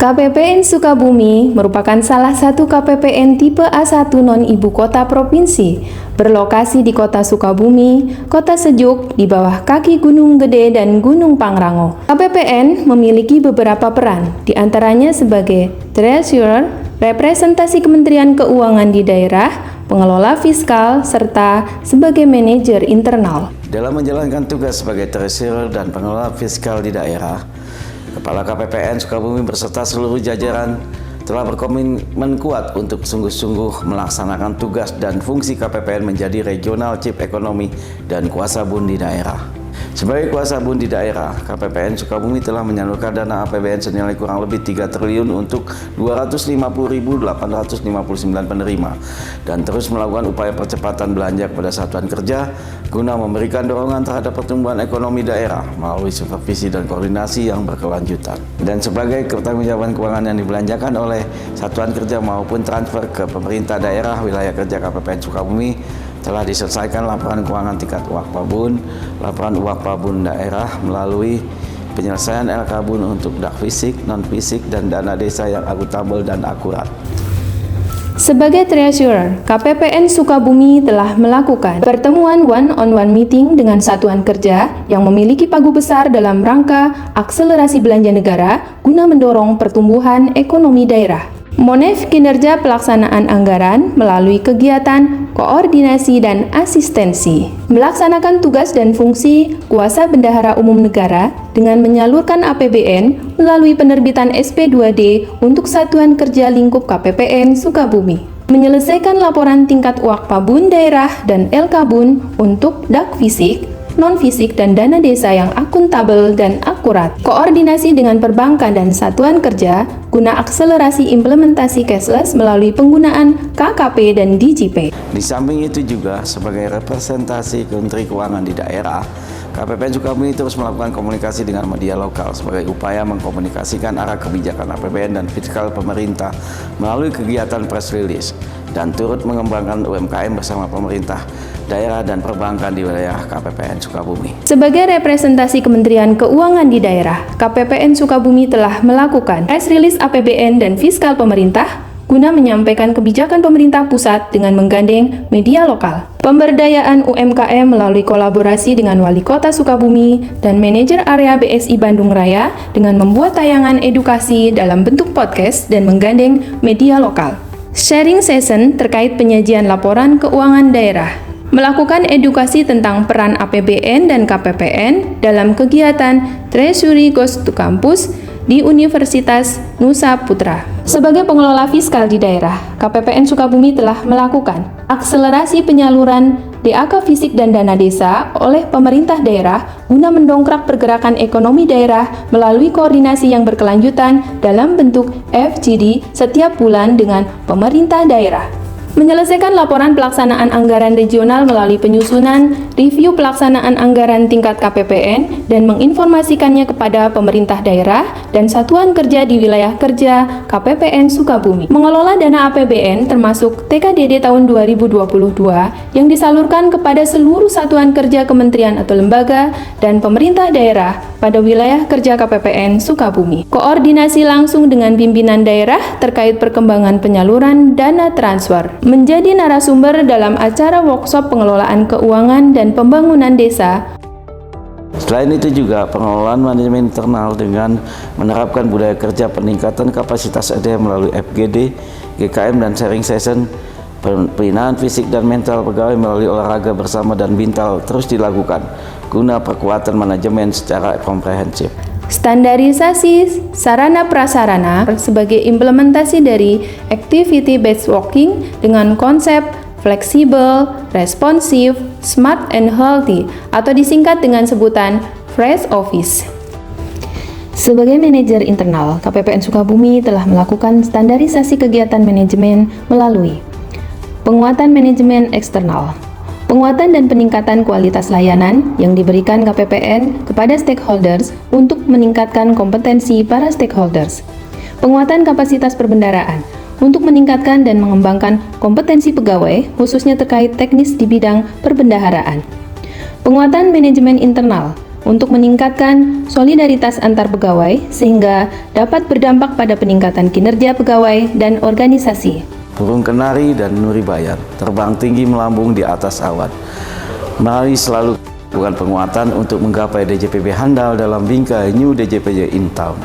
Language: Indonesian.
KPPN Sukabumi merupakan salah satu KPPN tipe A1 non-ibu kota provinsi, berlokasi di kota Sukabumi, kota sejuk di bawah kaki Gunung Gede dan Gunung Pangrango. KPPN memiliki beberapa peran, diantaranya sebagai treasurer, representasi Kementerian Keuangan di daerah, pengelola fiskal, serta sebagai manajer internal. Dalam menjalankan tugas sebagai treasurer dan pengelola fiskal di daerah, Kepala KPPN Sukabumi beserta seluruh jajaran telah berkomitmen kuat untuk sungguh-sungguh melaksanakan tugas dan fungsi KPPN menjadi regional chief ekonomi dan kuasa bun di daerah. Sebagai kuasa bun di daerah, KPPN Sukabumi telah menyalurkan dana APBN senilai kurang lebih 3 triliun untuk 250.859 penerima dan terus melakukan upaya percepatan belanja kepada satuan kerja guna memberikan dorongan terhadap pertumbuhan ekonomi daerah melalui supervisi dan koordinasi yang berkelanjutan. Dan sebagai pertanggungjawaban keuangan yang dibelanjakan oleh satuan kerja maupun transfer ke pemerintah daerah wilayah kerja KPPN Sukabumi, telah diselesaikan laporan keuangan tingkat Wakpabun, laporan Wakpabun daerah melalui penyelesaian LK-Bun untuk dak fisik, non-fisik, dan dana desa yang akuntabel dan akurat. Sebagai treasurer, KPPN Sukabumi telah melakukan pertemuan one-on-one meeting dengan satuan kerja yang memiliki pagu besar dalam rangka akselerasi belanja negara guna mendorong pertumbuhan ekonomi daerah. Monef kinerja pelaksanaan anggaran melalui kegiatan koordinasi dan asistensi, melaksanakan tugas dan fungsi kuasa bendahara umum negara dengan menyalurkan APBN melalui penerbitan SP2D untuk satuan kerja lingkup KPPN Sukabumi, menyelesaikan laporan tingkat Wakpabun daerah dan LK-Bun untuk dak fisik, non-fisik, dan dana desa yang akuntabel dan akurat, koordinasi dengan perbankan dan satuan kerja guna akselerasi implementasi cashless melalui penggunaan KKP dan DigiPay. Di samping itu juga sebagai representasi Menteri Keuangan di daerah, KPPN Sukabumi terus melakukan komunikasi dengan media lokal sebagai upaya mengkomunikasikan arah kebijakan APBN dan fiskal pemerintah melalui kegiatan press release dan turut mengembangkan UMKM bersama pemerintah daerah dan perbankan di wilayah KPPN Sukabumi. Sebagai representasi Kementerian Keuangan di daerah, KPPN Sukabumi telah melakukan press release APBN dan fiskal pemerintah guna menyampaikan kebijakan pemerintah pusat dengan menggandeng media lokal. Pemberdayaan UMKM melalui kolaborasi dengan Wali Kota Sukabumi dan manajer area BSI Bandung Raya dengan membuat tayangan edukasi dalam bentuk podcast dan menggandeng media lokal. Sharing session terkait penyajian laporan keuangan daerah. Melakukan edukasi tentang peran APBN dan KPPN dalam kegiatan Treasury Goes to Campus di Universitas Nusa Putra. Sebagai pengelola fiskal di daerah, KPPN Sukabumi telah melakukan akselerasi penyaluran DAK fisik dan dana desa oleh pemerintah daerah guna mendongkrak pergerakan ekonomi daerah melalui koordinasi yang berkelanjutan dalam bentuk FGD setiap bulan dengan pemerintah daerah. Menyelesaikan laporan pelaksanaan anggaran regional melalui penyusunan review pelaksanaan anggaran tingkat KPPN dan menginformasikannya kepada pemerintah daerah dan satuan kerja di wilayah kerja KPPN Sukabumi. Mengelola dana APBN termasuk TKDD tahun 2022 yang disalurkan kepada seluruh satuan kerja kementerian atau lembaga dan pemerintah daerah pada wilayah kerja KPPN Sukabumi. Koordinasi langsung dengan pimpinan daerah terkait perkembangan penyaluran dana transfer. Menjadi narasumber dalam acara workshop pengelolaan keuangan dan pembangunan desa. Selain itu juga pengelolaan manajemen internal dengan menerapkan budaya kerja peningkatan kapasitas SDM melalui FGD, GKM, dan sharing session, pembinaan fisik dan mental pegawai melalui olahraga bersama dan bintal terus dilakukan guna perkuatan manajemen secara komprehensif. Standarisasi sarana prasarana sebagai implementasi dari activity based working dengan konsep fleksibel, responsif, smart and healthy atau disingkat dengan sebutan Fresh Office. Sebagai manajer internal, KPPN Sukabumi telah melakukan standarisasi kegiatan manajemen melalui penguatan manajemen eksternal, penguatan dan peningkatan kualitas layanan yang diberikan KPPN kepada stakeholders untuk meningkatkan kompetensi para stakeholders. Penguatan kapasitas perbendaharaan untuk meningkatkan dan mengembangkan kompetensi pegawai, khususnya terkait teknis di bidang perbendaharaan. Penguatan manajemen internal untuk meningkatkan solidaritas antar pegawai sehingga dapat berdampak pada peningkatan kinerja pegawai dan organisasi. Burung kenari dan nuri bayar terbang tinggi melambung di atas awan. Mari selalu lakukan penguatan untuk menggapai DJPB handal dalam bingkai New DJPJ in Town.